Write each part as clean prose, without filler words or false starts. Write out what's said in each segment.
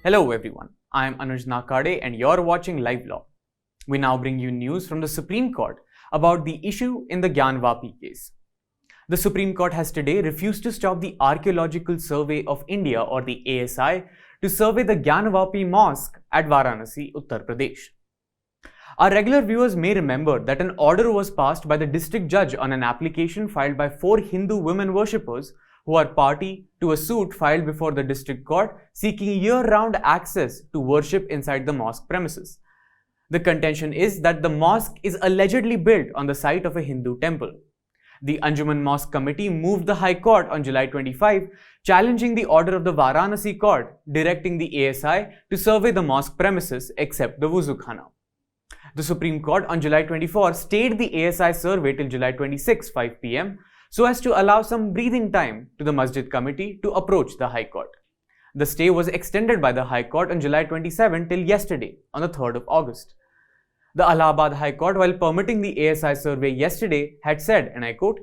Hello everyone, I am Anuj Nakade and you're watching Live Law. We now bring you news from the Supreme Court about the issue in the Gyanvapi case. The Supreme Court has today refused to stop the Archaeological Survey of India or the ASI to survey the Gyanvapi Mosque at Varanasi, Uttar Pradesh. Our regular viewers may remember that an order was passed by the district judge on an application filed by 4 Hindu women worshippers who are party to a suit filed before the district court seeking year-round access to worship inside the mosque premises. The contention is that the mosque is allegedly built on the site of a Hindu temple. The Anjuman Mosque Committee moved the High Court on July 25, challenging the order of the Varanasi Court directing the ASI to survey the mosque premises except the wuzu khana. The Supreme Court on July 24 stayed the ASI survey till July 26, 5 p.m. so as to allow some breathing time to the Masjid Committee to approach the High Court. The stay was extended by the High Court on July 27 till yesterday, on the 3rd of August. The Allahabad High Court, while permitting the ASI survey yesterday, had said, and I quote,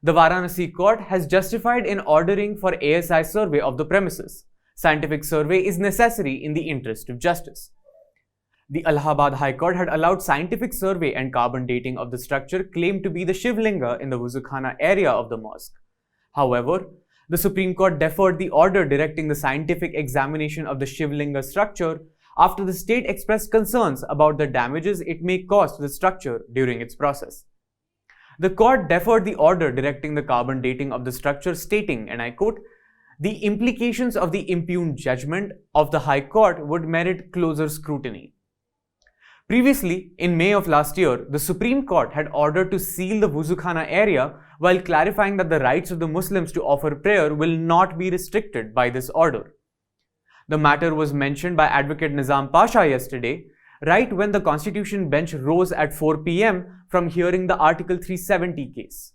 "The Varanasi Court has justified in ordering for ASI survey of the premises. Scientific survey is necessary in the interest of justice." The Allahabad High Court had allowed scientific survey and carbon dating of the structure claimed to be the shivlinga in the wuzu khana area of the mosque. However, the Supreme Court deferred the order directing the scientific examination of the shivlinga structure after the state expressed concerns about the damages it may cause to the structure during its process. The court deferred the order directing the carbon dating of the structure, stating, and I quote, "The implications of the impugned judgment of the High Court would merit closer scrutiny." Previously, in May of last year, the Supreme Court had ordered to seal the wuzu khana area while clarifying that the rights of the Muslims to offer prayer will not be restricted by this order. The matter was mentioned by Advocate Nizam Pasha yesterday, right when the Constitution bench rose at 4 p.m. from hearing the Article 370 case.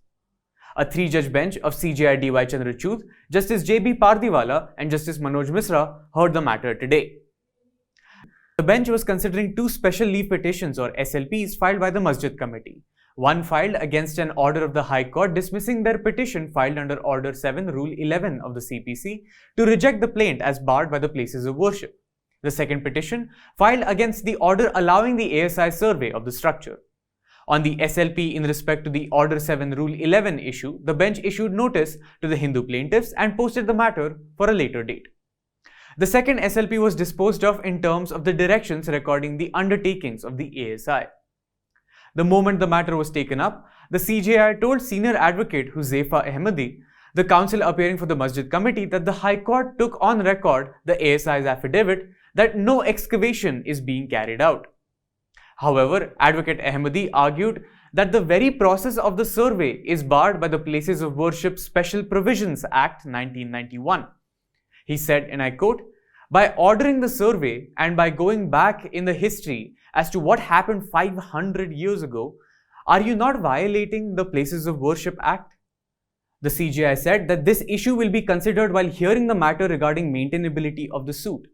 A 3-judge bench of CJI D.Y. Chandrachud, Justice J.B. Pardiwala and Justice Manoj Misra heard the matter today. The bench was considering 2 special leave petitions or SLPs filed by the Masjid Committee. One filed against an order of the High Court dismissing their petition filed under Order 7 Rule 11 of the CPC to reject the plaint as barred by the places of worship. The second petition filed against the order allowing the ASI survey of the structure. On the SLP in respect to the Order 7 Rule 11 issue, the bench issued notice to the Hindu plaintiffs and posted the matter for a later date. The second SLP was disposed of in terms of the directions recording the undertakings of the ASI. The moment the matter was taken up, the CJI told senior advocate Huzaifa Ahmadi, the counsel appearing for the Masjid Committee, that the High Court took on record the ASI's affidavit that no excavation is being carried out. However, Advocate Ahmadi argued that the very process of the survey is barred by the Places of Worship Special Provisions Act 1991. He said, and I quote, "By ordering the survey and by going back in the history as to what happened 500 years ago, are you not violating the Places of Worship Act?" The CJI said that this issue will be considered while hearing the matter regarding maintainability of the suit.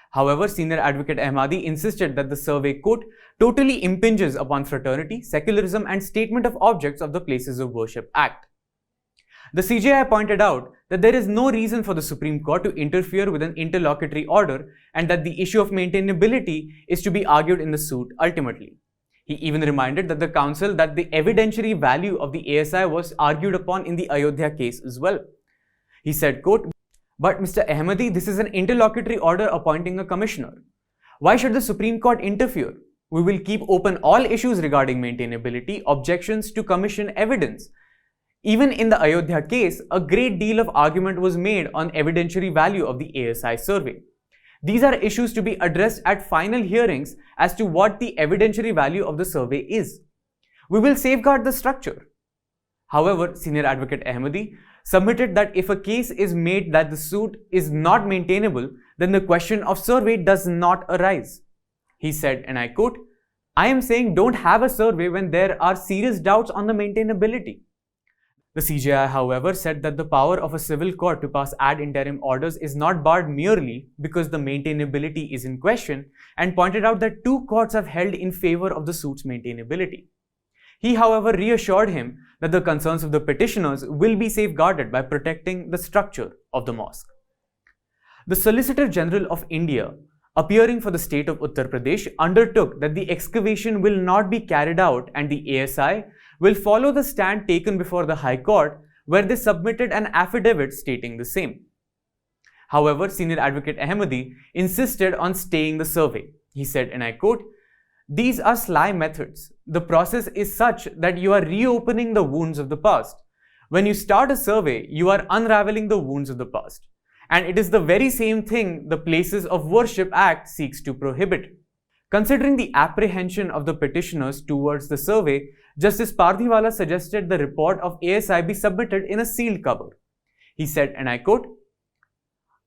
However, Senior Advocate Ahmadi insisted that the survey, quote, "totally impinges upon fraternity, secularism and statement of objects of the Places of Worship Act." The CJI pointed out that there is no reason for the Supreme Court to interfere with an interlocutory order and that the issue of maintainability is to be argued in the suit ultimately. He even reminded that the counsel that the evidentiary value of the ASI was argued upon in the Ayodhya case as well. He said, quote, "But Mr. Ahmadi, this is an interlocutory order appointing a commissioner. Why should the Supreme Court interfere? We will keep open all issues regarding maintainability, objections to commission evidence. Even in the Ayodhya case, a great deal of argument was made on evidentiary value of the ASI survey. These are issues to be addressed at final hearings as to what the evidentiary value of the survey is. We will safeguard the structure." However, Senior Advocate Ahmadi submitted that if a case is made that the suit is not maintainable, then the question of survey does not arise. He said, and I quote, "I am saying don't have a survey when there are serious doubts on the maintainability." The CJI, however, said that the power of a civil court to pass ad interim orders is not barred merely because the maintainability is in question, and pointed out that 2 courts have held in favor of the suit's maintainability. He, however, reassured him that the concerns of the petitioners will be safeguarded by protecting the structure of the mosque. The Solicitor General of India, appearing for the state of Uttar Pradesh, undertook that the excavation will not be carried out and the ASI will follow the stand taken before the High Court, where they submitted an affidavit stating the same. However, Senior Advocate Ahmadi insisted on staying the survey. He said, and I quote, "These are sly methods. The process is such that you are reopening the wounds of the past. When you start a survey, you are unraveling the wounds of the past. And it is the very same thing the Places of Worship Act seeks to prohibit." Considering the apprehension of the petitioners towards the survey, Justice Pardhiwala suggested the report of ASI be submitted in a sealed cover. He said, and I quote,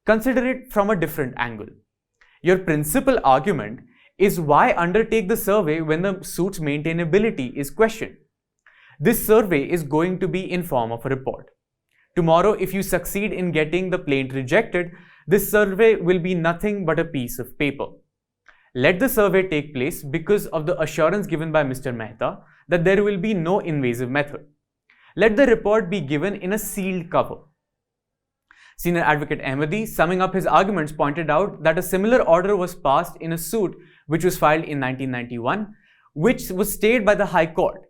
"Consider it from a different angle. Your principal argument is why undertake the survey when the suit's maintainability is questioned. This survey is going to be in form of a report. Tomorrow, if you succeed in getting the plaint rejected, this survey will be nothing but a piece of paper. Let the survey take place because of the assurance given by Mr. Mehta that there will be no invasive method. Let the report be given in a sealed cover." Senior Advocate Ahmadi, summing up his arguments, pointed out that a similar order was passed in a suit which was filed in 1991, which was stayed by the High Court.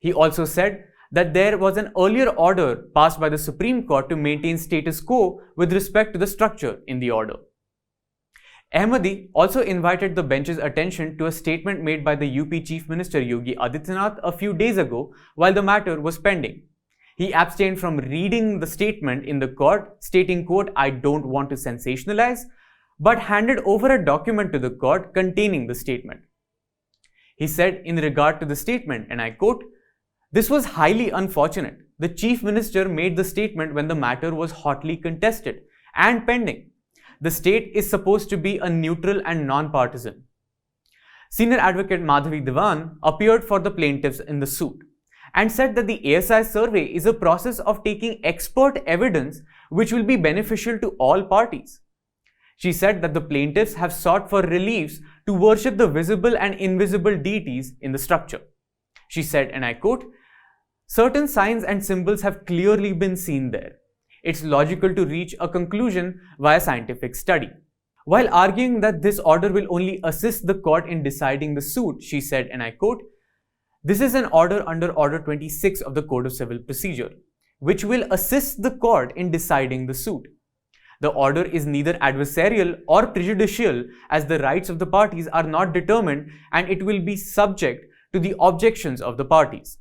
He also said that there was an earlier order passed by the Supreme Court to maintain status quo with respect to the structure in the order. Ahmadi also invited the bench's attention to a statement made by the UP Chief Minister Yogi Adityanath a few days ago while the matter was pending. He abstained from reading the statement in the court, stating, quote, "I don't want to sensationalize," but handed over a document to the court containing the statement. He said in regard to the statement, and I quote, "This was highly unfortunate. The Chief Minister made the statement when the matter was hotly contested and pending. The state is supposed to be a neutral and non-partisan." Senior Advocate Madhavi Diwan appeared for the plaintiffs in the suit and said that the ASI survey is a process of taking expert evidence which will be beneficial to all parties. She said that the plaintiffs have sought for reliefs to worship the visible and invisible deities in the structure. She said, and I quote, "Certain signs and symbols have clearly been seen there. It's logical to reach a conclusion via scientific study." While arguing that this order will only assist the court in deciding the suit, she said, and I quote, "This is an order under Order 26 of the Code of Civil Procedure, which will assist the court in deciding the suit. The order is neither adversarial or prejudicial, as the rights of the parties are not determined, and it will be subject to the objections of the parties."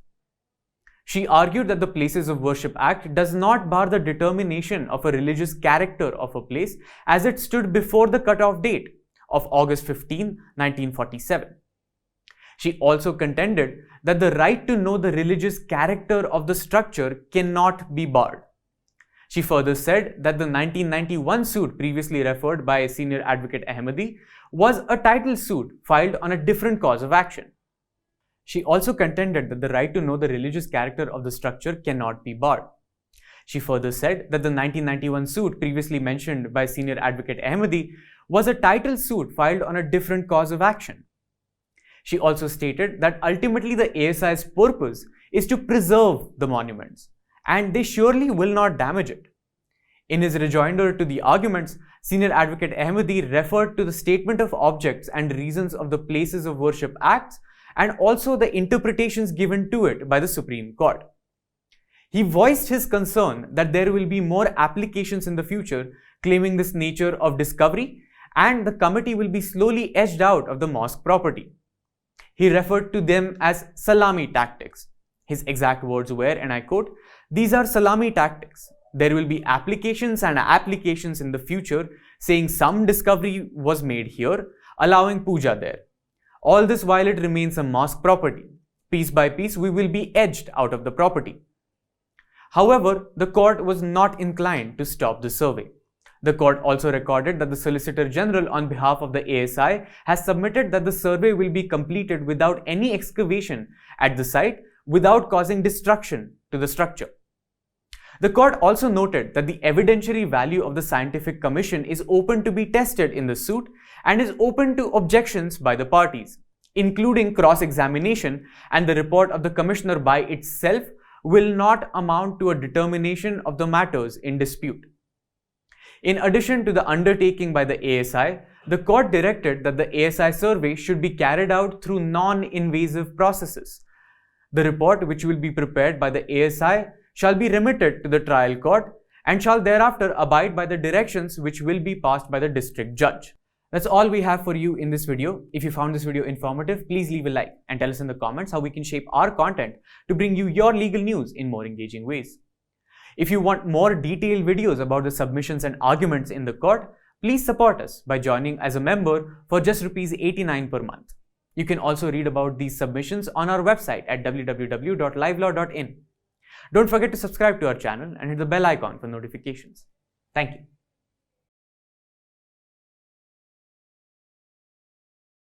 She argued that the Places of Worship Act does not bar the determination of a religious character of a place as it stood before the cutoff date of August 15, 1947. She also contended that the right to know the religious character of the structure cannot be barred. She further said that the 1991 suit previously referred by Senior Advocate Ahmadi was a title suit filed on a different cause of action. She also contended that the right to know the religious character of the structure cannot be barred. She further said that the 1991 suit previously mentioned by Senior Advocate Ahmadi was a title suit filed on a different cause of action. She also stated that ultimately the ASI's purpose is to preserve the monuments, and they surely will not damage it. In his rejoinder to the arguments, Senior Advocate Ahmadi referred to the Statement of Objects and Reasons of the Places of Worship Acts and also the interpretations given to it by the Supreme Court. He voiced his concern that there will be more applications in the future claiming this nature of discovery, and the committee will be slowly edged out of the mosque property. He referred to them as salami tactics. His exact words were, and I quote, "These are salami tactics. There will be applications and applications in the future saying some discovery was made here, allowing puja there. All this while it remains a mosque property. Piece by piece, we will be edged out of the property." However, the court was not inclined to stop the survey. The court also recorded that the Solicitor General on behalf of the ASI has submitted that the survey will be completed without any excavation at the site without causing destruction to the structure. The court also noted that the evidentiary value of the scientific commission is open to be tested in the suit and is open to objections by the parties, including cross-examination, and the report of the commissioner by itself will not amount to a determination of the matters in dispute. In addition to the undertaking by the ASI, the court directed that the ASI survey should be carried out through non-invasive processes. The report, which will be prepared by the ASI, shall be remitted to the trial court and shall thereafter abide by the directions which will be passed by the district judge. That's all we have for you in this video. If you found this video informative, please leave a like and tell us in the comments how we can shape our content to bring you your legal news in more engaging ways. If you want more detailed videos about the submissions and arguments in the court, please support us by joining as a member for just ₹89 per month. You can also read about these submissions on our website at www.livelaw.in. Don't forget to subscribe to our channel and hit the bell icon for notifications. Thank you.